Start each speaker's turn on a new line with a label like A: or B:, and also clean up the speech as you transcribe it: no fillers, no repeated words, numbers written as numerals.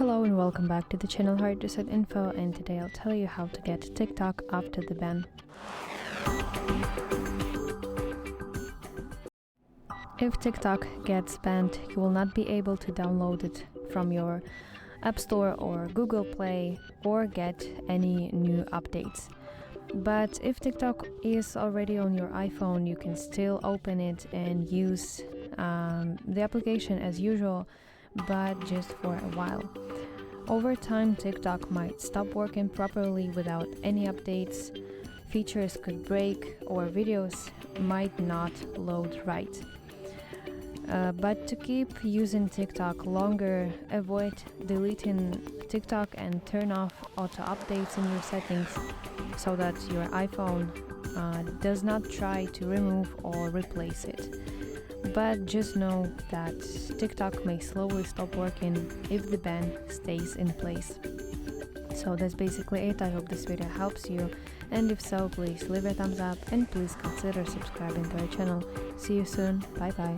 A: Hello and welcome back to the channel HardReset.Info, and today I'll tell you how to get TikTok after the ban. If TikTok gets banned, you will not be able to download it from your App Store or Google Play or get any new updates. But if TikTok is already on your iPhone, you can still open it and use the application as usual, but just for a while. Over time, TikTok might stop working properly without any updates, features could break, or videos might not load right. But to keep using TikTok longer, avoid deleting TikTok and turn off auto updates in your settings so that your iPhone does not try to remove or replace it. But just know that TikTok may slowly stop working if the ban stays in place. So that's basically it. I hope this video helps you, and if so, please leave a thumbs up and please consider subscribing to our channel. See you soon. Bye bye.